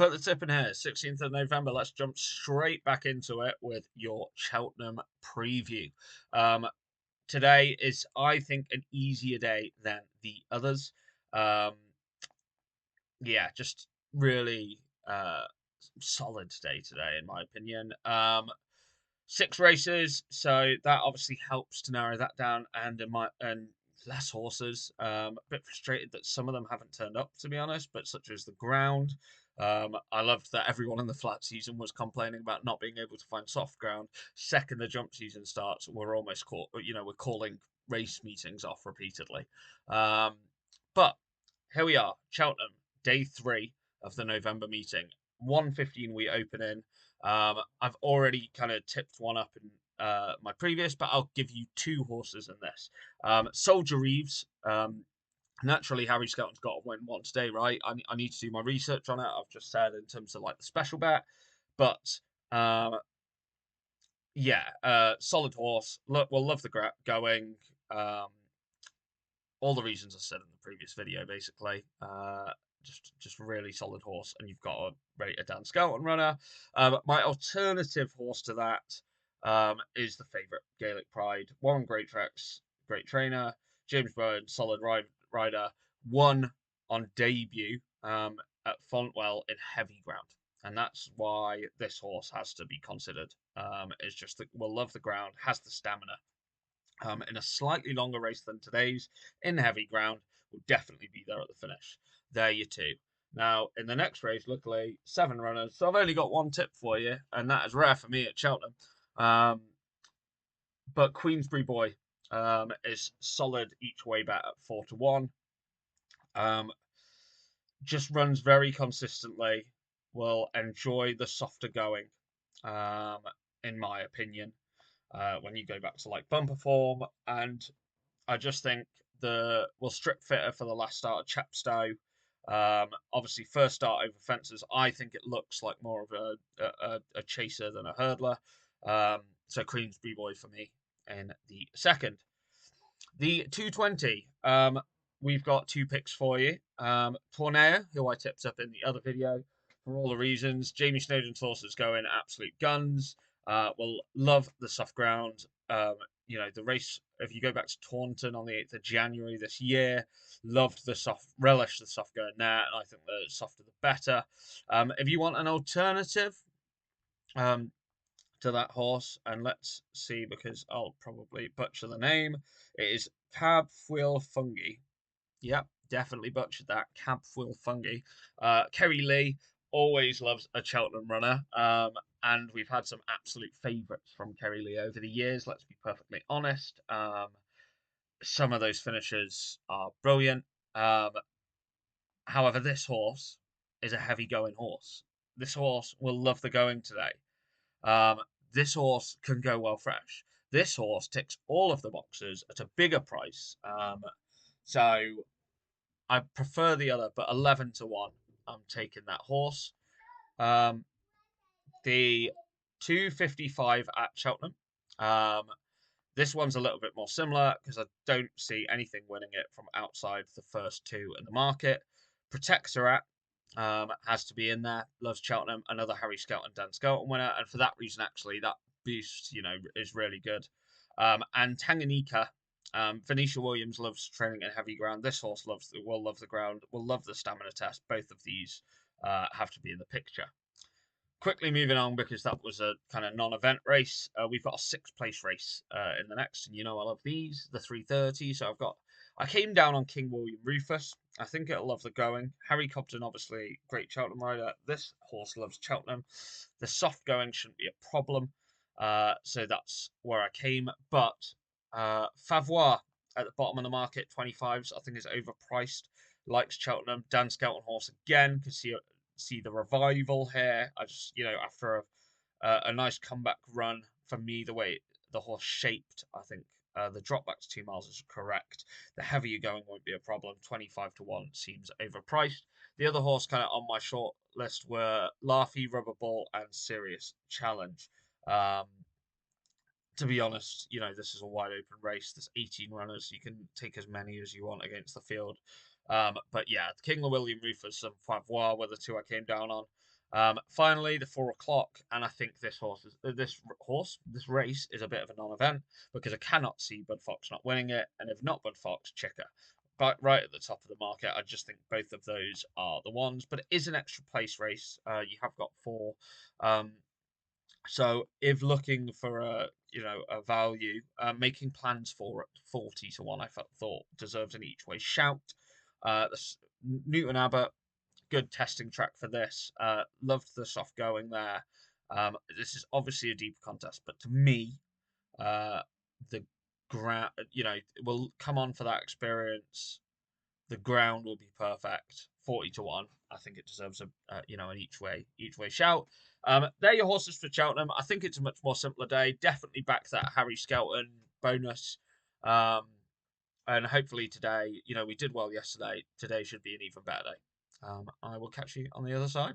Put the tip in here, 16th of November. Let's jump straight back into it with your Cheltenham preview. Um, Today is, I think, an easier day than the others. Um, yeah, just really solid day today, in my opinion. Six races, so that obviously helps to narrow that down, and less horses. A bit frustrated that some of them haven't turned up, to be honest, but such as the ground. I loved that everyone in the flat season was complaining about not being able to find soft ground. Second the jump season starts, we're almost caught. We're calling race meetings off repeatedly. Um, but here we are, Cheltenham, day 3 of the November meeting. 1:15 we open in. I've already kind of tipped one up in my previous, but I'll give you two horses in this. Soldier Reeves. Naturally, Harry Skelton's got to win one today, right? I need to do my research on it. I've just said in terms of like the special bet, but yeah, solid horse. Look, we'll love the going. Um, all the reasons I said in the previous video, basically. Just really solid horse, and you've got a rate a Dan Skelton runner. My alternative horse to that is the favourite Gaelic Pride. Warren Great Tracks, great trainer. James Bowen, solid rider. Won on debut at Fontwell in heavy ground. And that's why this horse has to be considered. It's just that we'll love the ground, has the stamina, in a slightly longer race than today's, in heavy ground, will definitely be there at the finish. There you two. Now, in the next race, luckily, 7 runners. So I've only got one tip for you, and that is rare for me at Cheltenham. But Queensbury Boy is solid each way bet at 4-1. Just runs very consistently. Will enjoy the softer going, in my opinion. When you go back to like bumper form, and I just think we'll strip fitter for the last start of Chepstow. Obviously, first start over fences. I think it looks like more of a chaser than a hurdler. So Queensbury Boy for me in the second. The 220. We've got 2 picks for you. Torneo, who I tipped up in the other video, for all the reasons. Jamie Snowden's horses going absolute guns. Will love the soft ground. The race, if you go back to Taunton on the 8th of January this year, relished the soft going there, and I think the softer the better. If you want an alternative um, to that horse, and let's see, because I'll probably butcher the name, it is Cab Fuel Fungi. Yep, definitely butchered that. Cab Fuel Fungi. Kerry Lee always loves a Cheltenham runner. And we've had some absolute favourites from Kerry Lee over the years, let's be perfectly honest. Some of those finishers are brilliant. However, this horse is a heavy going horse. This horse will love the going today. Um, this horse can go well fresh. This horse ticks all of the boxes at a bigger price. So I prefer the other, but 11-1, I'm taking that horse. The 255 at Cheltenham. This one's a little bit more similar because I don't see anything winning it from outside the first 2 in the market. Protectorat has to be in there. Loves Cheltenham. Another Harry Skelton, Dan Skelton winner. And for that reason, actually, that boost, is really good. And Tanganyika, Venetia Williams loves training in heavy ground. This horse will love the ground, will love the stamina test. Both of these have to be in the picture. Quickly moving on, because that was a kind of non-event race. We've got a 6th place race in the next, and I love these, the 330. So I came down on King William Rufus. I think it'll love the going. Harry Cobden, obviously, great Cheltenham rider. This horse loves Cheltenham. The soft going shouldn't be a problem. So that's where I came. But Favois at the bottom of the market, 25s, I think is overpriced. Likes Cheltenham. Dan Skelton horse again, can see the revival here. I just, after a nice comeback run, for me, the way the horse shaped, I think the drop back to 2 miles is correct. The heavier going won't be a problem. 25-1 seems overpriced. The other horse kind of on my short list were Laffy, Rubber Ball, and Serious Challenge. To be honest, this is a wide open race. There's 18 runners. You can take as many as you want against the field. But yeah, King William Rufus and Favois were the two I came down on. Finally, the 4 o'clock, and I think this race is a bit of a non-event because I cannot see Bud Fox not winning it, and if not Bud Fox, Chicker. But right at the top of the market, I just think both of those are the ones. But it is an extra place race. You have got four. Um, so if looking for a value, making plans for it 40 to 1, I thought deserves an each way shout. Newton Abbott, good testing track for this. Loved the soft going there. This is obviously a deeper contest, but to me, uh, the ground, will come on for that experience. The ground will be perfect. 40 to 1. I think it deserves an each way shout. They're your horses for Cheltenham. I think it's a much more simpler day. Definitely back that Harry Skelton bonus. Um, and hopefully today, we did well yesterday. Today should be an even better day. I will catch you on the other side.